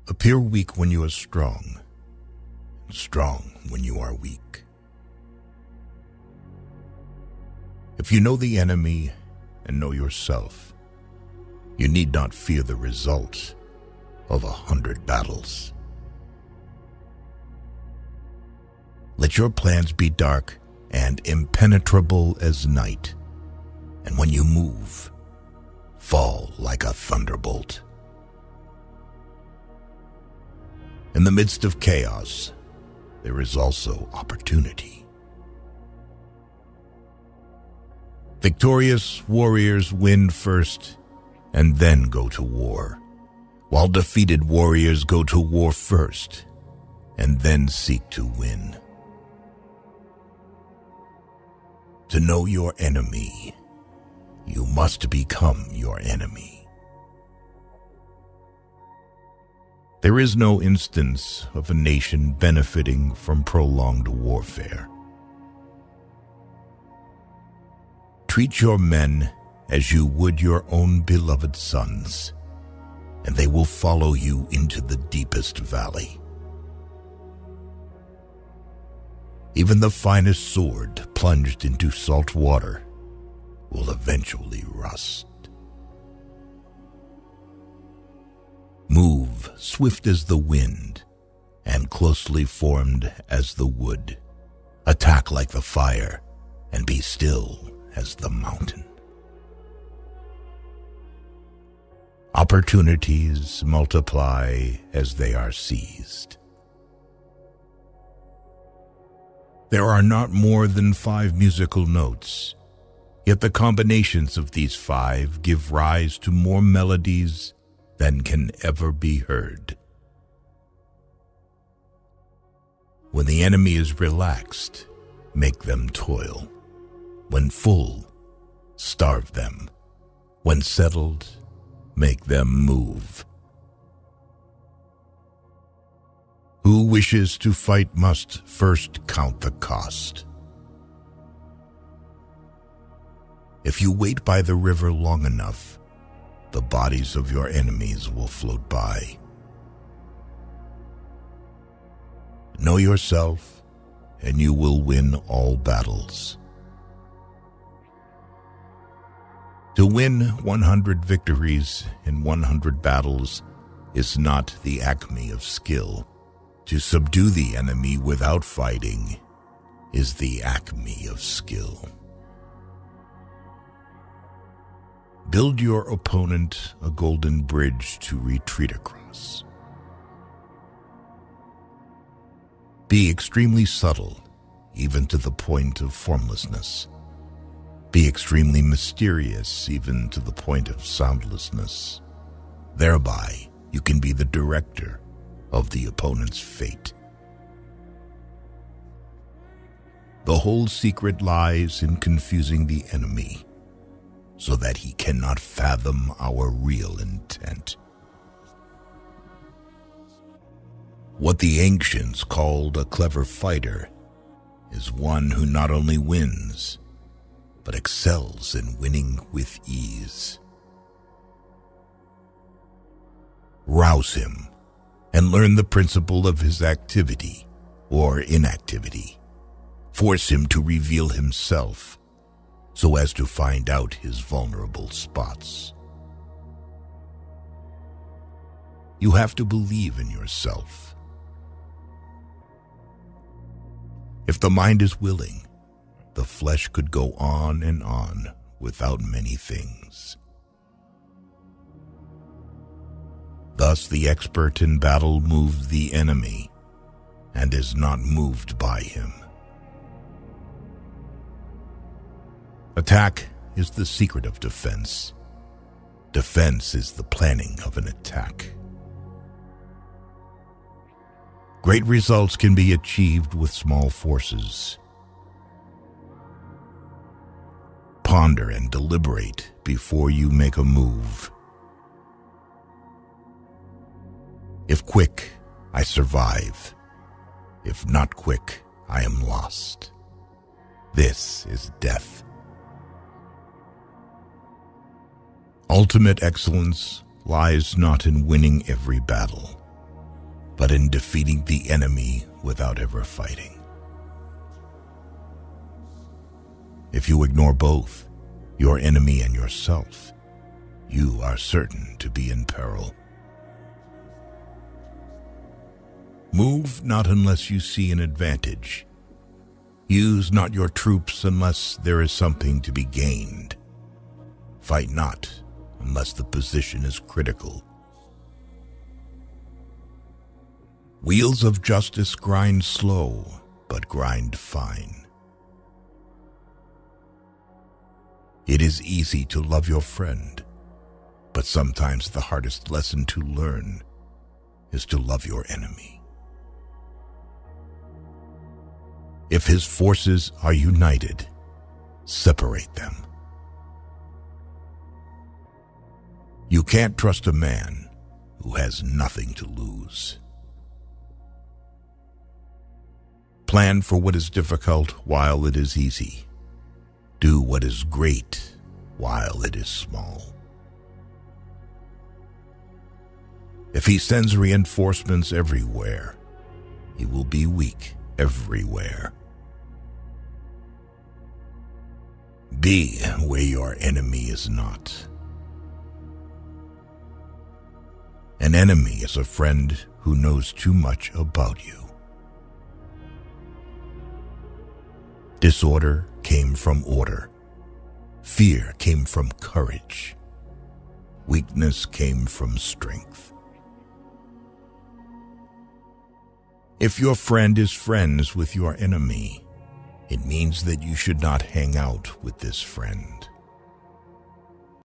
Appear weak when you are strong, and strong when you are weak. If you know the enemy and know yourself, you need not fear the result of 100 battles. Let your plans be dark and impenetrable as night, and when you move, fall like a thunderbolt. In the midst of chaos, there is also opportunity. Victorious warriors win first and then go to war, while defeated warriors go to war first and then seek to win. To know your enemy, you must become your enemy. There is no instance of a nation benefiting from prolonged warfare. Treat your men as you would your own beloved sons, and they will follow you into the deepest valley. Even the finest sword plunged into salt water will eventually rust. Move swift as the wind and closely formed as the wood. Attack like the fire and be still as the mountain. Opportunities multiply as they are seized. There are not more than 5 musical notes, yet the combinations of these 5 give rise to more melodies than can ever be heard. When the enemy is relaxed, make them toil. When full, starve them. When settled, make them move. Who wishes to fight must first count the cost. If you wait by the river long enough, the bodies of your enemies will float by. Know yourself, and you will win all battles. To win 100 victories in 100 battles is not the acme of skill. To subdue the enemy without fighting is the acme of skill. Build your opponent a golden bridge to retreat across. Be extremely subtle, even to the point of formlessness. Be extremely mysterious, even to the point of soundlessness. Thereby, you can be the director of the opponent's fate. The whole secret lies in confusing the enemy so that he cannot fathom our real intent. What the ancients called a clever fighter is one who not only wins, but excels in winning with ease. Rouse him and learn the principle of his activity or inactivity. Force him to reveal himself so as to find out his vulnerable spots. You have to believe in yourself. If the mind is willing, the flesh could go on and on without many things. Thus the expert in battle moves the enemy and is not moved by him. Attack is the secret of defense. Defense is the planning of an attack. Great results can be achieved with small forces. Ponder and deliberate before you make a move. If quick, I survive. If not quick, I am lost. This is death. Ultimate excellence lies not in winning every battle, but in defeating the enemy without ever fighting. If you ignore both, your enemy and yourself, you are certain to be in peril. Move not unless you see an advantage. Use not your troops unless there is something to be gained. Fight not unless the position is critical. Wheels of justice grind slow, but grind fine. It is easy to love your friend, but sometimes the hardest lesson to learn is to love your enemy. If his forces are united, separate them. You can't trust a man who has nothing to lose. Plan for what is difficult while it is easy. Do what is great while it is small. If he sends reinforcements everywhere, he will be weak everywhere. Be where your enemy is not. An enemy is a friend who knows too much about you. Disorder came from order. Fear came from courage. Weakness came from strength. If your friend is friends with your enemy, it means that you should not hang out with this friend.